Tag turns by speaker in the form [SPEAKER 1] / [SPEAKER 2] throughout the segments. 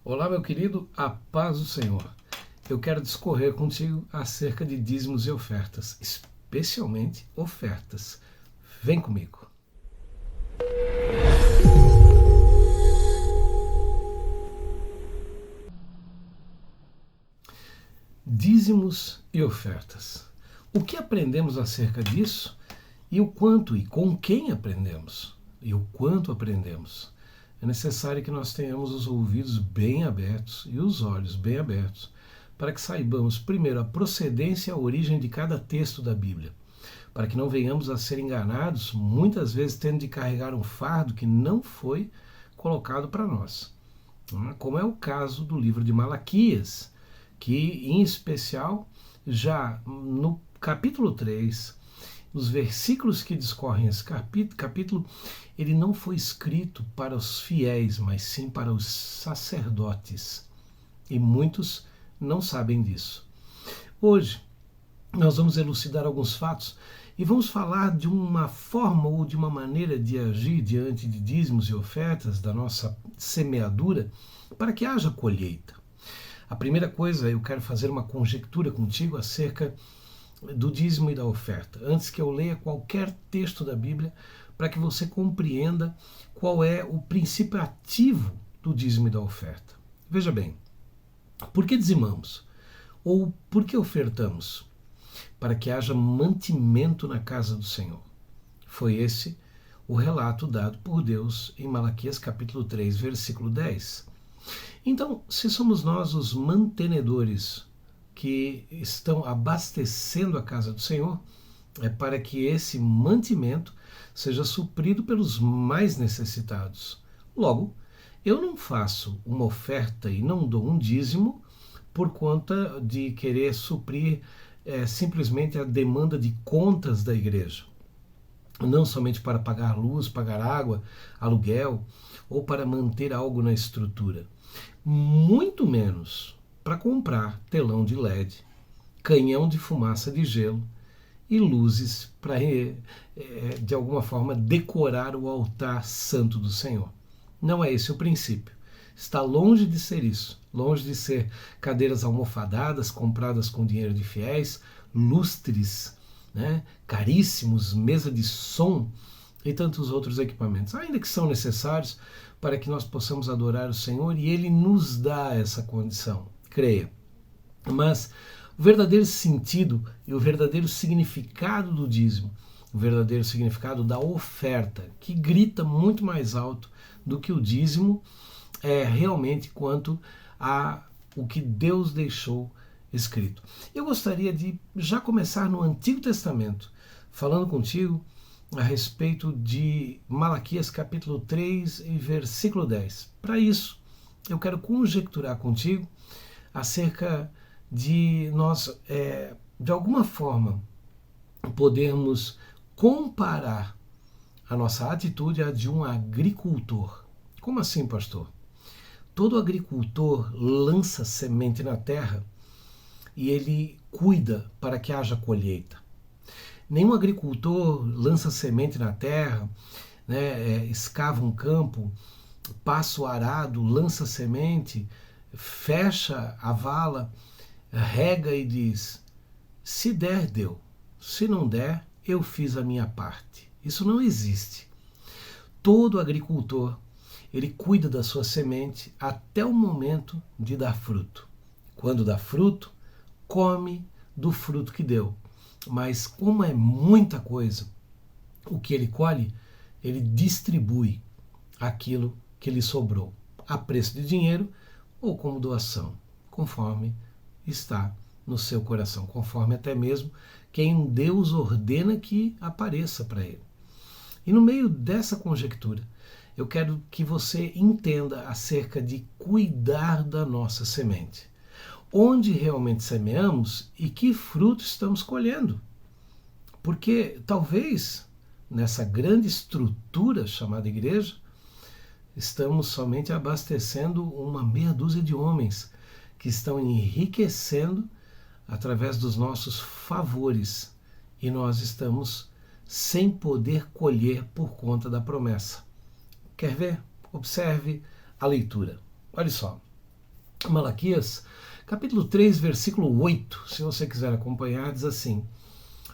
[SPEAKER 1] Olá, meu querido, a paz do Senhor. Eu quero discorrer contigo acerca de dízimos e ofertas, especialmente ofertas. Vem comigo. Dízimos e ofertas. O que aprendemos acerca disso e o quanto e com quem aprendemos e o quanto aprendemos? É necessário que nós tenhamos os ouvidos bem abertos e os olhos bem abertos para que saibamos, primeiro, a procedência e a origem de cada texto da Bíblia, para que não venhamos a ser enganados, muitas vezes tendo de carregar um fardo que não foi colocado para nós, como é o caso do livro de Malaquias, que, em especial, já no capítulo 3, os versículos que discorrem esse capítulo, ele não foi escrito para os fiéis, mas sim para os sacerdotes. E muitos não sabem disso. Hoje, nós vamos elucidar alguns fatos e vamos falar de uma forma ou de uma maneira de agir diante de dízimos e ofertas da nossa semeadura para que haja colheita. A primeira coisa, eu quero fazer uma conjectura contigo acerca do dízimo e da oferta, antes que eu leia qualquer texto da Bíblia, para que você compreenda qual é o princípio ativo do dízimo e da oferta. Veja bem, por que dizimamos? Ou por que ofertamos? Para que haja mantimento na casa do Senhor. Foi esse o relato dado por Deus em Malaquias capítulo 3, versículo 10. Então, se somos nós os mantenedores que estão abastecendo a casa do Senhor, é para que esse mantimento seja suprido pelos mais necessitados. Logo, eu não faço uma oferta e não dou um dízimo por conta de querer suprir simplesmente a demanda de contas da igreja. Não somente para pagar luz, pagar água, aluguel ou para manter algo na estrutura. Muito menos para comprar telão de LED, canhão de fumaça de gelo e luzes para, de alguma forma, decorar o altar santo do Senhor. Não é esse o princípio. Está longe de ser isso. Longe de ser cadeiras almofadadas compradas com dinheiro de fiéis, lustres, caríssimos, mesa de som e tantos outros equipamentos, ainda que são necessários para que nós possamos adorar o Senhor, e Ele nos dá essa condição, creia. Mas o verdadeiro sentido e o verdadeiro significado do dízimo, o verdadeiro significado da oferta, que grita muito mais alto do que o dízimo, é realmente quanto a o que Deus deixou escrito. Eu gostaria de já começar no Antigo Testamento, falando contigo a respeito de Malaquias capítulo 3 e versículo 10. Para isso, eu quero conjecturar contigo acerca de nós, de alguma forma, podermos comparar a nossa atitude à de um agricultor. Como assim, pastor? Todo agricultor lança semente na terra e ele cuida para que haja colheita. Nenhum agricultor lança semente na terra, escava um campo, passa o arado, lança semente, fecha a vala, rega e diz: se der, deu. Se não der, eu fiz a minha parte. Isso não existe. Todo agricultor, ele cuida da sua semente até o momento de dar fruto. Quando dá fruto, come do fruto que deu. Mas como é muita coisa, o que ele colhe, ele distribui aquilo que lhe sobrou, a preço de dinheiro ou como doação, conforme está no seu coração, conforme até mesmo quem Deus ordena que apareça para ele. E no meio dessa conjectura, eu quero que você entenda acerca de cuidar da nossa semente. Onde realmente semeamos e que fruto estamos colhendo. Porque talvez nessa grande estrutura chamada igreja, estamos somente abastecendo uma meia dúzia de homens que estão enriquecendo através dos nossos favores e nós estamos sem poder colher por conta da promessa. Quer ver? Observe a leitura. Olha só. Malaquias, capítulo 3, versículo 8, se você quiser acompanhar, diz assim: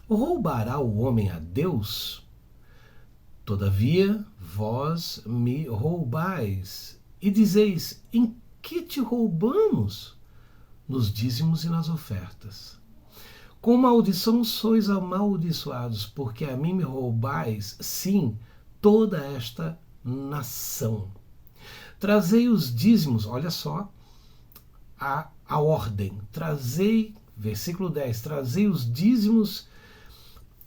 [SPEAKER 1] roubará o homem a Deus? Todavia, vós me roubais, e dizeis: em que te roubamos? Nos dízimos e nas ofertas. Com maldição sois amaldiçoados, porque a mim me roubais, sim, toda esta nação. Trazei os dízimos, olha só a ordem. Trazei, versículo 10, trazei os dízimos,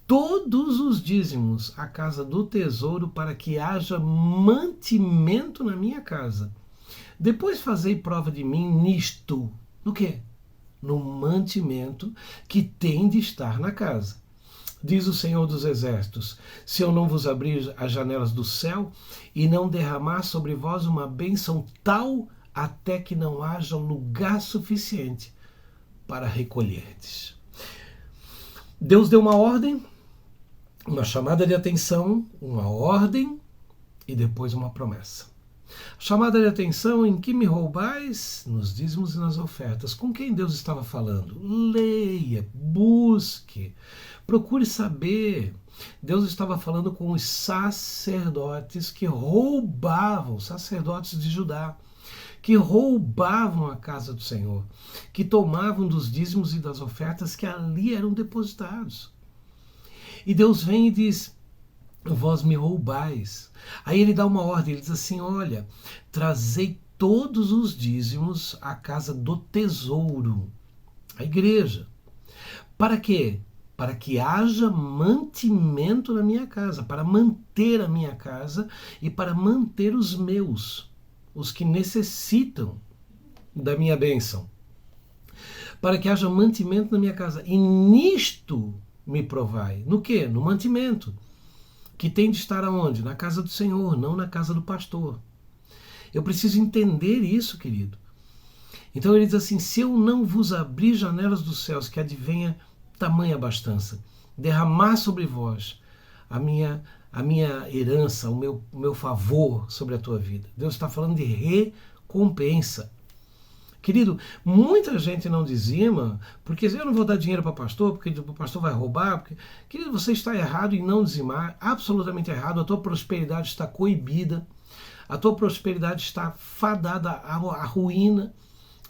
[SPEAKER 1] todos os dízimos, à casa do tesouro, para que haja mantimento na minha casa. Depois fazei prova de mim nisto. No quê? No mantimento que tem de estar na casa. Diz o Senhor dos Exércitos: se eu não vos abrir as janelas do céu e não derramar sobre vós uma bênção tal até que não haja lugar suficiente para recolherdes. Deus deu uma ordem, uma chamada de atenção, uma ordem e depois uma promessa. Chamada de atenção: em que me roubais? Nos dízimos e nas ofertas. Com quem Deus estava falando? Leia, busque, procure saber. Deus estava falando com os sacerdotes que roubavam, sacerdotes de Judá, que roubavam a casa do Senhor, que tomavam dos dízimos e das ofertas que ali eram depositados. E Deus vem e diz: vós me roubais. Aí ele dá uma ordem, ele diz assim: olha, trazei todos os dízimos à casa do tesouro, a igreja. Para quê? Para que haja mantimento na minha casa, para manter a minha casa e para manter os meus, os que necessitam da minha bênção. Para que haja mantimento na minha casa. E nisto me provai. No quê? No mantimento. Que tem de estar aonde? Na casa do Senhor, não na casa do pastor. Eu preciso entender isso, querido. Então ele diz assim: se eu não vos abrir janelas dos céus, que advenha tamanha abastança, derramar sobre vós a minha herança, o meu favor sobre a tua vida. Deus está falando de recompensa. Querido, muita gente não dizima, porque eu não vou dar dinheiro para o pastor, porque o pastor vai roubar. Porque... Querido, você está errado em não dizimar, absolutamente errado. A tua prosperidade está coibida, a tua prosperidade está fadada à ruína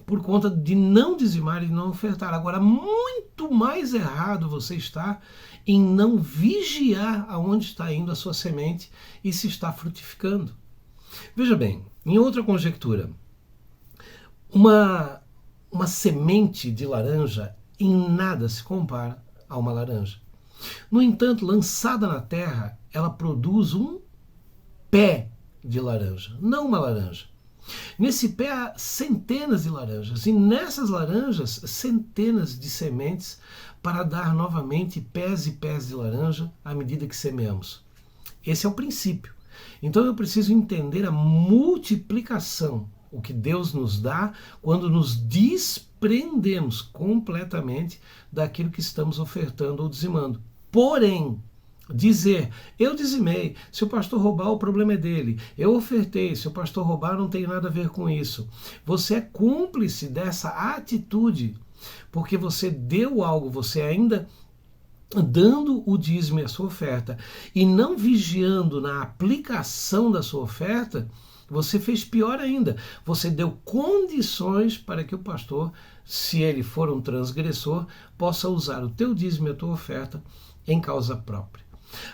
[SPEAKER 1] por conta de não dizimar e não ofertar. Agora, muito mais errado você está em não vigiar aonde está indo a sua semente e se está frutificando. Veja bem, em outra conjectura, uma semente de laranja em nada se compara a uma laranja. No entanto, lançada na terra, ela produz um pé de laranja, não uma laranja. Nesse pé há centenas de laranjas, e nessas laranjas, centenas de sementes para dar novamente pés e pés de laranja à medida que semeamos. Esse é o princípio. Então eu preciso entender a multiplicação, o que Deus nos dá quando nos desprendemos completamente daquilo que estamos ofertando ou dizimando. Porém, dizer: eu dizimei, se o pastor roubar, o problema é dele. Eu ofertei, se o pastor roubar, não tem nada a ver com isso. Você é cúmplice dessa atitude, porque você deu algo, você ainda dando o dízimo e a sua oferta e não vigiando na aplicação da sua oferta, você fez pior ainda. Você deu condições para que o pastor, se ele for um transgressor, possa usar o teu dízimo e a tua oferta em causa própria.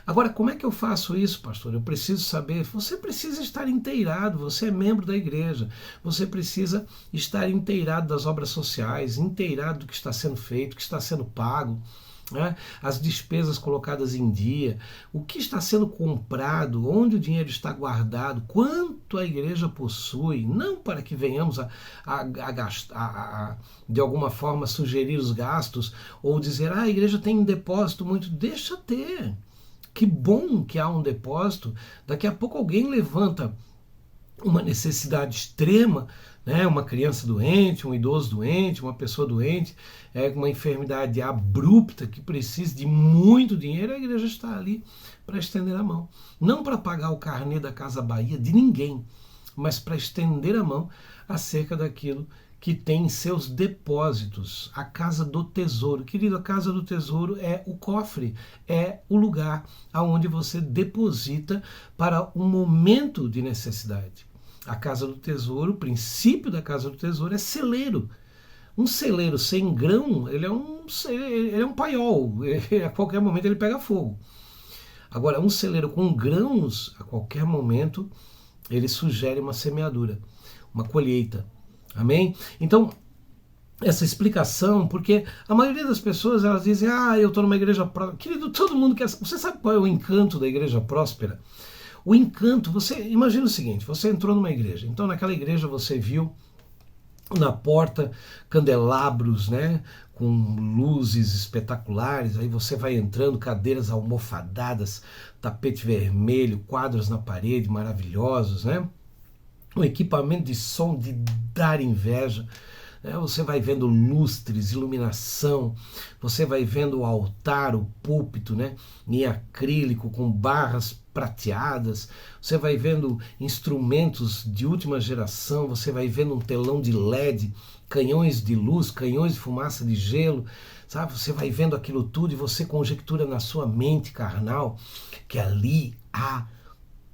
[SPEAKER 1] Agora, como é que eu faço isso, pastor? Eu preciso saber. Você precisa estar inteirado, você é membro da igreja, você precisa estar inteirado das obras sociais, inteirado do que está sendo feito, do que está sendo pago, né? As despesas colocadas em dia, o que está sendo comprado, onde o dinheiro está guardado, quanto a igreja possui, não para que venhamos a de alguma forma sugerir os gastos ou dizer: a igreja tem um depósito muito. Deixa ter. Que bom que há um depósito. Daqui a pouco alguém levanta uma necessidade extrema, né? Uma criança doente, um idoso doente, uma pessoa doente, uma enfermidade abrupta que precisa de muito dinheiro, a igreja está ali para estender a mão. Não para pagar o carnê da Casa Bahia de ninguém, mas para estender a mão acerca daquilo que tem em seus depósitos, a casa do tesouro. Querido, a casa do tesouro é o cofre, é o lugar aonde você deposita para um momento de necessidade. A casa do tesouro, o princípio da casa do tesouro é celeiro. Um celeiro sem grão, ele é um paiol, a qualquer momento ele pega fogo. Agora, um celeiro com grãos, a qualquer momento, ele sugere uma semeadura, uma colheita. Amém? Então, essa explicação, porque a maioria das pessoas, elas dizem, eu estou numa igreja próspera. Querido, todo mundo quer... Você sabe qual é o encanto da igreja próspera? O encanto, você imagina o seguinte, você entrou numa igreja, então naquela igreja você viu na porta candelabros, né, com luzes espetaculares, aí você vai entrando, cadeiras almofadadas, tapete vermelho, quadros na parede maravilhosos, né? Um equipamento de som de dar inveja. Você vai vendo lustres, iluminação, você vai vendo o altar, o púlpito, né, em acrílico, com barras prateadas, você vai vendo instrumentos de última geração, você vai vendo um telão de LED, canhões de luz, canhões de fumaça de gelo, sabe? Você vai vendo aquilo tudo e você conjectura na sua mente carnal que ali há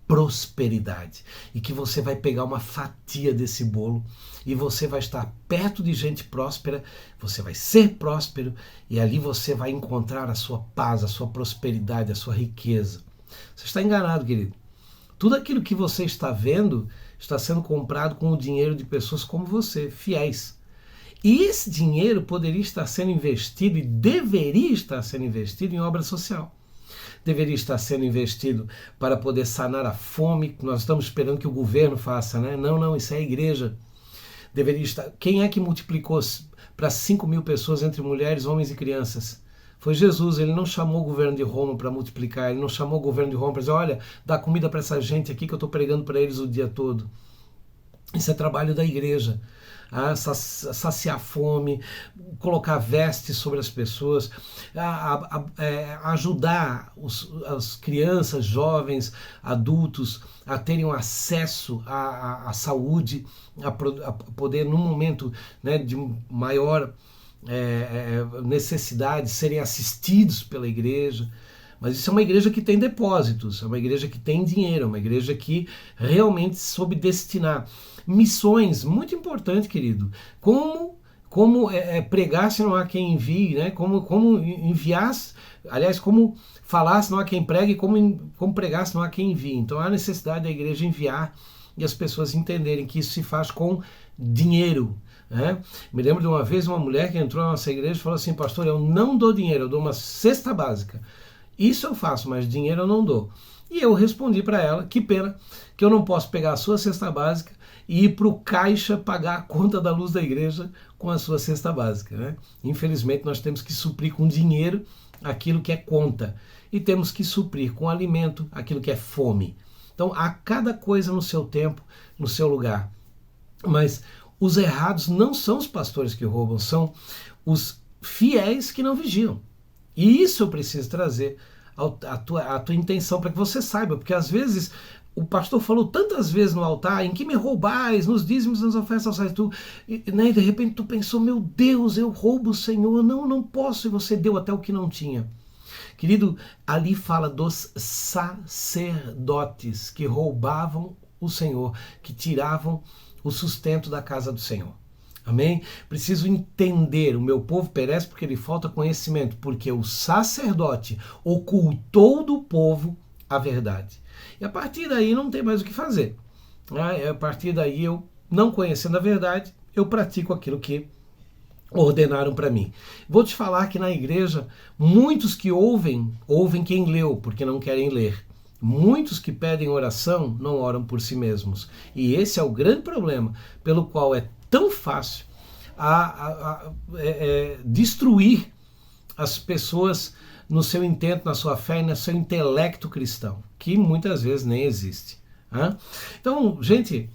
[SPEAKER 1] prosperidade e que você vai pegar uma fatia desse bolo e você vai estar perto de gente próspera, você vai ser próspero e ali você vai encontrar a sua paz, a sua prosperidade, a sua riqueza. Você está enganado, querido. Tudo aquilo que você está vendo está sendo comprado com o dinheiro de pessoas como você, fiéis. E esse dinheiro poderia estar sendo investido e deveria estar sendo investido em obra social. Deveria estar sendo investido para poder sanar a fome, que nós estamos esperando que o governo faça, né? Não, isso é a igreja. Deveria estar... Quem é que multiplicou para 5.000 pessoas entre mulheres, homens e crianças? Foi Jesus. Ele não chamou o governo de Roma para multiplicar, ele não chamou o governo de Roma para dizer, olha, dá comida para essa gente aqui que eu estou pregando para eles o dia todo. Isso é trabalho da igreja. Saciar fome, colocar vestes sobre as pessoas, ajudar as crianças, jovens, adultos a terem um acesso à saúde, a poder, num momento, né, de maior necessidade, serem assistidos pela igreja. Mas isso é uma igreja que tem depósitos, é uma igreja que tem dinheiro, é uma igreja que realmente soube destinar. Missões, muito importante, querido. Como pregar se não há quem envie, né? Como enviar, aliás, como falar se não há quem pregue, como pregar se não há quem envie. Então há necessidade da igreja enviar e as pessoas entenderem que isso se faz com dinheiro. Né? Me lembro de uma vez uma mulher que entrou na nossa igreja e falou assim, pastor, eu não dou dinheiro, eu dou uma cesta básica. Isso eu faço, mas dinheiro eu não dou. E eu respondi para ela, que pena, que eu não posso pegar a sua cesta básica e ir para o caixa pagar a conta da luz da igreja com a sua cesta básica. Né? Infelizmente nós temos que suprir com dinheiro aquilo que é conta e temos que suprir com alimento aquilo que é fome. Então há cada coisa no seu tempo, no seu lugar. Mas os errados não são os pastores que roubam, são os fiéis que não vigiam. E isso eu preciso trazer a tua intenção para que você saiba, porque às vezes o pastor falou tantas vezes no altar, em que me roubais, nos dízimos, nas ofertas, né, e de repente tu pensou, meu Deus, eu roubo o Senhor, não posso, e você deu até o que não tinha. Querido, ali fala dos sacerdotes que roubavam o Senhor, que tiravam o sustento da casa do Senhor. Amém? Preciso entender, o meu povo perece porque lhe falta conhecimento, porque o sacerdote ocultou do povo a verdade. E a partir daí não tem mais o que fazer. A partir daí, eu, não conhecendo a verdade, eu pratico aquilo que ordenaram para mim. Vou te falar que na igreja, muitos que ouvem quem leu, porque não querem ler. Muitos que pedem oração não oram por si mesmos. E esse é o grande problema, pelo qual é tão fácil destruir as pessoas no seu intento, na sua fé e no seu intelecto cristão, que muitas vezes nem existe. Então, gente,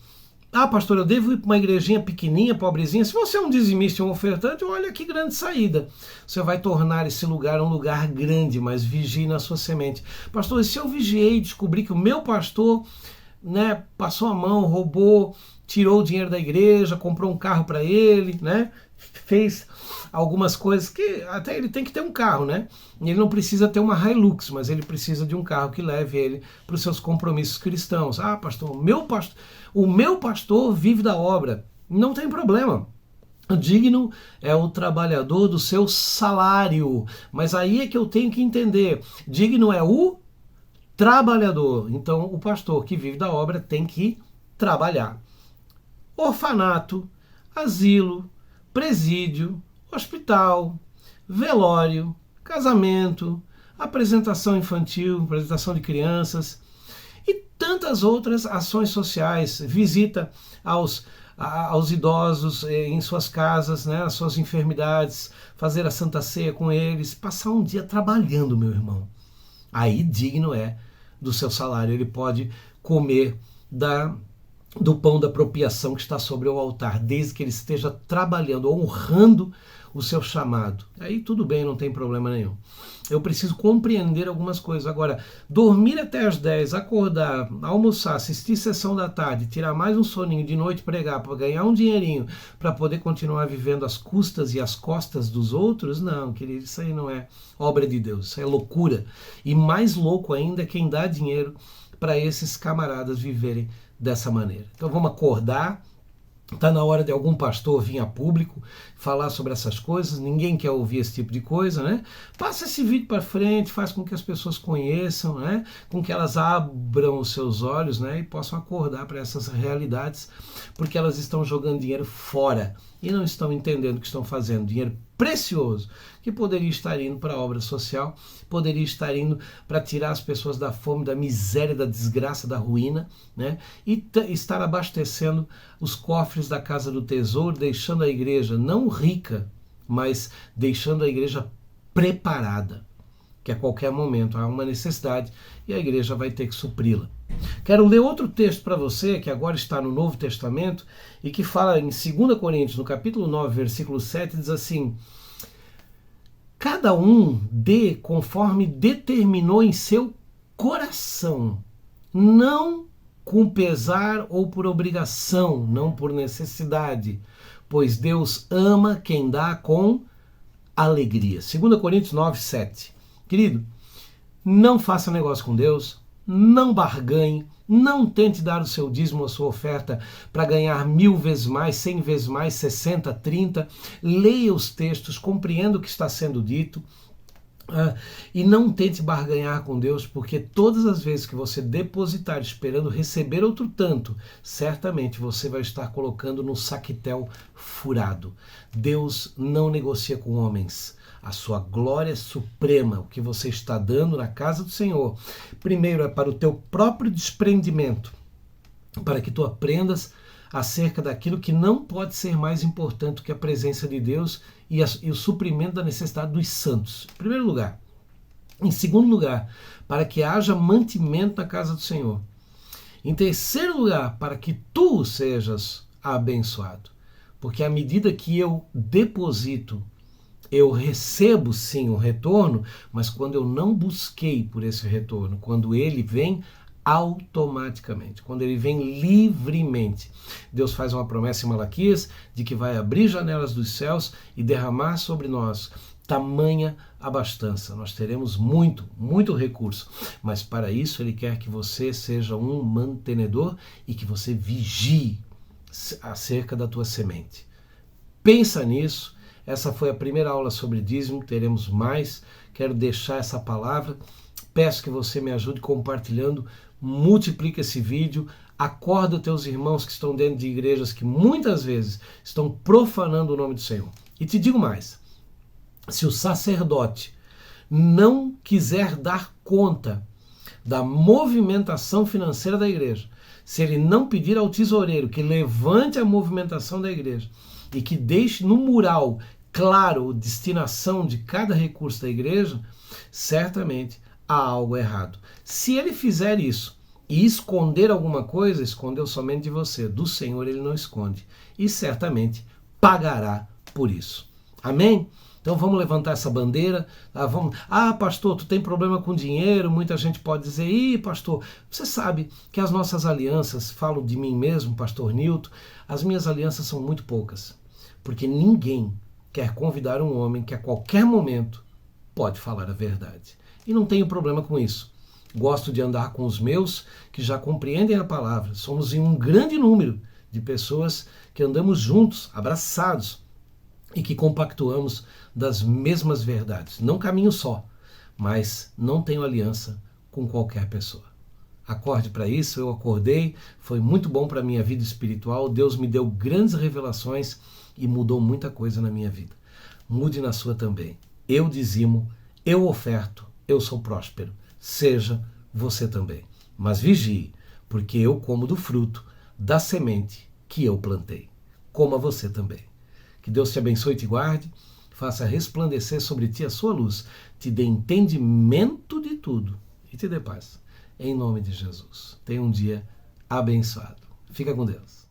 [SPEAKER 1] pastor, eu devo ir para uma igrejinha pequenininha, pobrezinha. Se você é um dizimista e um ofertante, olha que grande saída. Você vai tornar esse lugar um lugar grande, mas vigie na sua semente. Pastor, e se eu vigiei e descobri que o meu pastor, né, passou a mão, roubou tirou o dinheiro da igreja, comprou um carro para ele, né? Fez algumas coisas que até ele tem que ter um carro, né? Ele não precisa ter uma Hilux, mas ele precisa de um carro que leve ele para os seus compromissos cristãos. Ah, pastor, o meu pastor vive da obra. Não tem problema. O digno é o trabalhador do seu salário. Mas aí é que eu tenho que entender. Digno é o trabalhador. Então, o pastor que vive da obra tem que trabalhar. Orfanato, asilo, presídio, hospital, velório, casamento, apresentação infantil, apresentação de crianças e tantas outras ações sociais, visita aos idosos em suas casas, né, as suas enfermidades, fazer a Santa Ceia com eles, passar um dia trabalhando, meu irmão. Aí digno é do seu salário, ele pode comer do pão da apropriação que está sobre o altar, desde que ele esteja trabalhando, honrando o seu chamado. Aí tudo bem, não tem problema nenhum. Eu preciso compreender algumas coisas. Agora, dormir até as 10, acordar, almoçar, assistir sessão da tarde, tirar mais um soninho de noite, pregar para ganhar um dinheirinho para poder continuar vivendo às custas e às costas dos outros, não, querido, isso aí não é obra de Deus, isso é loucura. E mais louco ainda é quem dá dinheiro para esses camaradas viverem dessa maneira. Então vamos acordar. Está na hora de algum pastor vir a público falar sobre essas coisas. Ninguém quer ouvir esse tipo de coisa, né? Passa esse vídeo para frente, faz com que as pessoas conheçam, né? Com que elas abram os seus olhos, né? E possam acordar para essas realidades, porque elas estão jogando dinheiro fora e não estão entendendo o que estão fazendo. Dinheiro precioso que poderia estar indo para a obra social, poderia estar indo para tirar as pessoas da fome, da miséria, da desgraça, da ruína, né? E estar abastecendo os cofres da casa do tesouro, deixando a igreja não rica, mas deixando a igreja preparada, que a qualquer momento há uma necessidade e a igreja vai ter que supri-la. Quero ler outro texto para você, que agora está no Novo Testamento, e que fala em 2 Coríntios, no capítulo 9, versículo 7, diz assim: cada um dê conforme determinou em seu coração, não com pesar ou por obrigação, não por necessidade, pois Deus ama quem dá com alegria. 2 Coríntios 9, 7. Querido, não faça negócio com Deus, não barganhe, não tente dar o seu dízimo, a sua oferta para ganhar 1000 vezes mais, 100 vezes mais, 60, 30. Leia os textos, compreenda o que está sendo dito. E não tente barganhar com Deus, porque todas as vezes que você depositar esperando receber outro tanto, certamente você vai estar colocando no saquetel furado. Deus não negocia com homens. A sua glória suprema, o que você está dando na casa do Senhor, primeiro é para o teu próprio desprendimento, para que tu aprendas acerca daquilo que não pode ser mais importante do que a presença de Deus e o suprimento da necessidade dos santos. Em primeiro lugar. Em segundo lugar, para que haja mantimento na casa do Senhor. Em terceiro lugar, para que tu sejas abençoado. Porque à medida que eu deposito, eu recebo sim o retorno, mas quando eu não busquei por esse retorno, quando ele vem automaticamente, quando ele vem livremente. Deus faz uma promessa em Malaquias de que vai abrir janelas dos céus e derramar sobre nós tamanha abastança. Nós teremos muito recurso, mas para isso ele quer que você seja um mantenedor e que você vigie acerca da tua semente. Pensa nisso. Essa foi a primeira aula sobre dízimo, teremos mais. Quero deixar essa palavra. Peço que você me ajude compartilhando, multiplique esse vídeo, acorda teus irmãos que estão dentro de igrejas que muitas vezes estão profanando o nome do Senhor. E te digo mais, se o sacerdote não quiser dar conta da movimentação financeira da igreja, se ele não pedir ao tesoureiro que levante a movimentação da igreja e que deixe no mural claro a destinação de cada recurso da igreja, certamente há algo errado. Se ele fizer isso e esconder alguma coisa, escondeu somente de você. Do Senhor ele não esconde. E certamente pagará por isso. Amém? Então vamos levantar essa bandeira. Pastor, tu tem problema com dinheiro? Muita gente pode dizer, pastor, você sabe que as nossas alianças, falo de mim mesmo, pastor Nilton, as minhas alianças são muito poucas. Porque ninguém quer convidar um homem que a qualquer momento pode falar a verdade. E não tenho problema com isso. Gosto de andar com os meus que já compreendem a palavra. Somos em um grande número de pessoas que andamos juntos, abraçados, e que compactuamos das mesmas verdades. Não caminho só, mas não tenho aliança com qualquer pessoa. Acorde para isso, eu acordei, foi muito bom para a minha vida espiritual, Deus me deu grandes revelações e mudou muita coisa na minha vida. Mude na sua também. Eu dizimo, eu oferto, eu sou próspero. Seja você também. Mas vigie, porque eu como do fruto da semente que eu plantei. Coma você também. Que Deus te abençoe e te guarde, faça resplandecer sobre ti a sua luz, te dê entendimento de tudo e te dê paz. Em nome de Jesus. Tenha um dia abençoado. Fica com Deus.